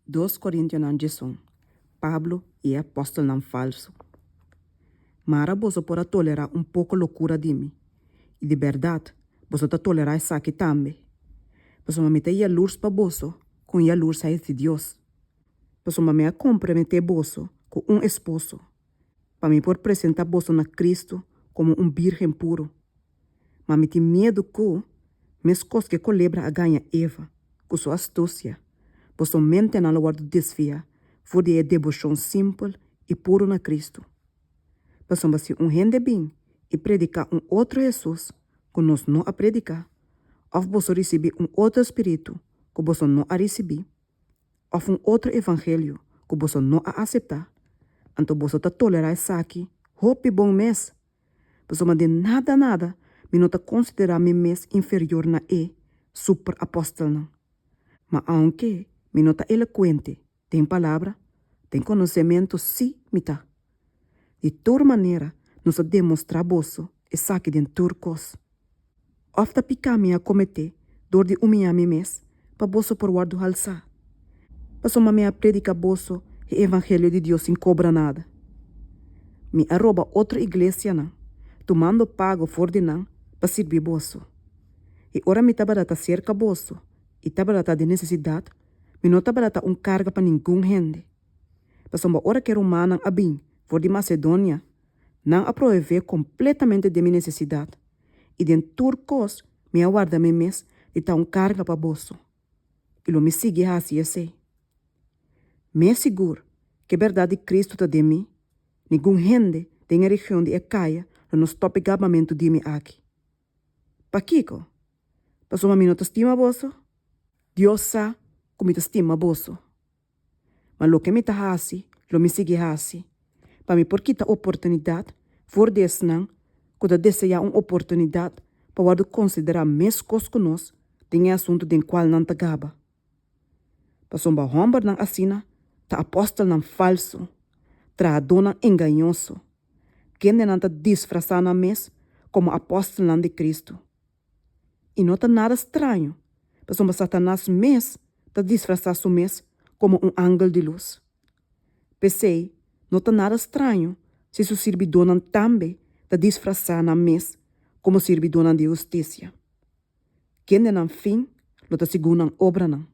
2 Coríntios não dizem, Pablo é apóstolo não falso. Mara você pode tolerar pouco loucura de mim. E de verdade, você está tolerar isso aqui também. Você me mete a luz para você, com a luz aí de Deus. Você me comprometer você com esposo. Para mim por apresentar você na Cristo como virgem puro. Mas me tem medo que, mesmo coisas que colebra a ganha Eva, com sua astúcia, você mente na lugar de desvia, for de devoção simples e puro na Cristo. Você vai ser rende bem e predicar outro Jesus que nós não a predicar. Ou você receber outro Espírito que você não a receber. Ou outro Evangelho que você não a aceitar. Então você está tolerar isso aqui. Hope bom mês. Você não de nada, me não está considerar me mês inferior na super apóstolo não. Mas aunque me não está eloquente, tem palavra, tem conhecimento, sim, me tá. De toda maneira, nós demonstrar bolso e saque de turcos. Ofta picar me a cometer, dor de humilhar me mês, para bolso por guardo halsa. Passou me a predicar bolso e evangelho de Deus sem cobra nada. Me arroba outra igreja não, tomando pago for de não, para servir bolso. E ora me tabarata cerca bolso, e tabarata de necessidade, me não tabarata carga para nenhum rende. Passou me ora quero humana a bem, for de Macedônia, não aprover completamente de minha necessidade. E de turcos, me aguarda me mês de dar carga para bolso. E lo me sigue assim, sei. Me seguro que a verdade de Cristo está de mim, nenhum rende tem a região de Ecaia, no nos tope gabamento de mim aqui. Pa Kiko, passou uma minuta estima bolso? Deus sabe como te estima bolso. Mas lo que me está assim, lo me sigue assim. Para mim, por quitar oportunidade, for desse não, quando desejar oportunidade, para considerar mais coisas que nós, tem assunto de qual não te gaba. Passou uma romba não assina, tá apóstolo não falso, traidor não enganhoso, quem não tá disfarçar na mês como apóstolo não de Cristo. E não tá nada estranho, passou uma Satanás mês, tá disfarçar seu mês como ángel de luz. Pensei, não tá nada estranho se seu servidor não também tá disfarçar na mês como servidor não de justiça. Quem não fim, não tá segundo obra não.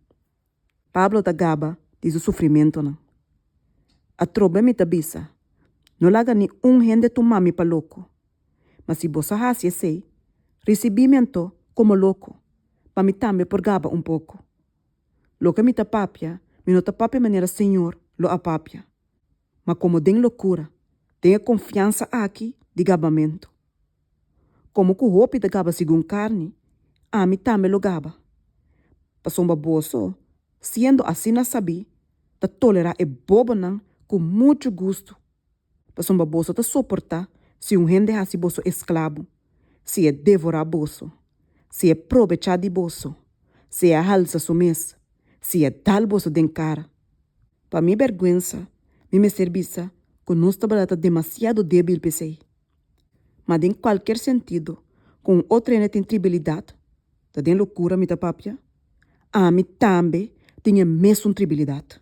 Pablo tá gaba diz o sofrimento não. A trobe me tá bisa. Não laga ni rende tu mami pa louco. Mas se você hace sei, recebimento como louco, pa mi também por gaba pouco. Lo que me tá papia, me não tá papia maneira Senhor, lo a papia. Mas como tem loucura, tenha confiança aqui de gabamento. Como que o roupa da gaba segundo carne, a mi também lo gaba. Passou uma boa só, sendo assim na sabi, ta tolerar bobo não com muito gosto. Passou uma boa só ta suportar se rende assim bolso escravo, se devorar bolso, se aproveitar de bolso, se halsa sumes, se dar bolso de cara. Para minha vergüenza, me serviça, que não estava demasiado débil pensei. Mas em qualquer sentido, com outra tem tribilidade, tá de loucura me papia, a mim também tinha mesmo tribilidade.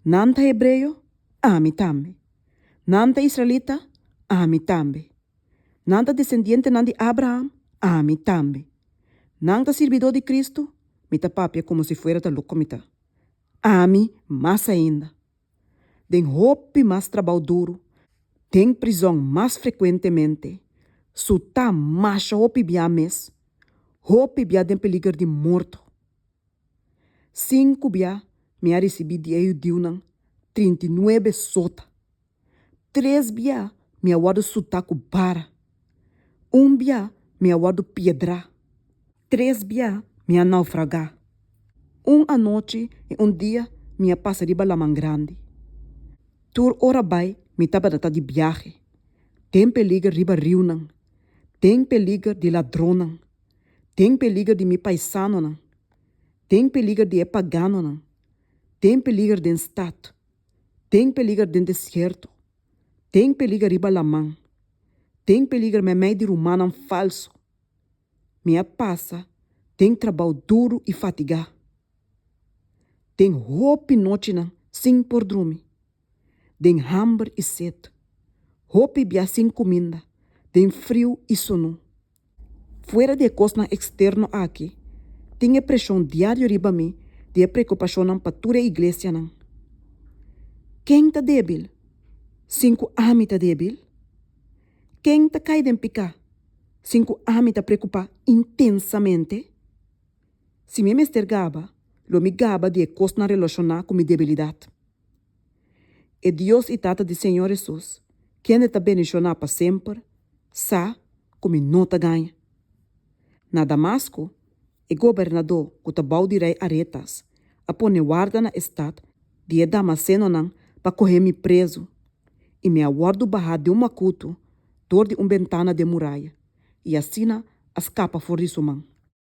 Não tá hebreu, a mim também. Não tá israelita, a mim também. Não tá descendente de Abraham, a mim também. Não tá servidor de Cristo, me papia como se fuera da louco me tá. A mim, mais ainda. Tem roupa mais trabalho duro, tem prisão mais frequentemente, suta mais roupa bia mês, roupa bia tem peligro de morto. 5 bia me ha recebido de Eudiunan, 39 sota. 3 bia me aguardo sutaco bara. 1 bia me aguardo piedra. 3 bia me a naufragar. A noite e dia me a passa riba la man grande. Tur ora bai me taba data de viaje. Tem peligro riba rio não. Tem peligro de ladrão. Tem peligro de mi paisano não. Tem peligro de pagano não. Tem peligro de estado. Tem peligro de deserto. Tem peligro riba la man. Tem peligro me meio de rumano falso. Minha passa tem trabalho duro e fatigar. Tem hope noite não, sem por dormir. Tem hambre e sede. Hope bia sem comida. Tem frio e sono. Fora de coisa externo aqui, tem pressão diária riba mim de preocupação para toda a igreja não. Quem está débil? Cinco ami está débil? Quem está caído em picar? Cinco ami está preocupado intensamente? Se me mester gaba, lo me gaba de coisa relacionar com minha debilidade. E Deus e Tata de Senhor Jesus, quem está bendicionar para sempre, sa como nota ganha. Na Damasco, o governador que está de rei aretas, a pôr guarda na estado de Damasceno não para correr me preso. E me aguardo barrar de uma cuto, dor de ventana de muralha. E assim, escapa fora de sua mão.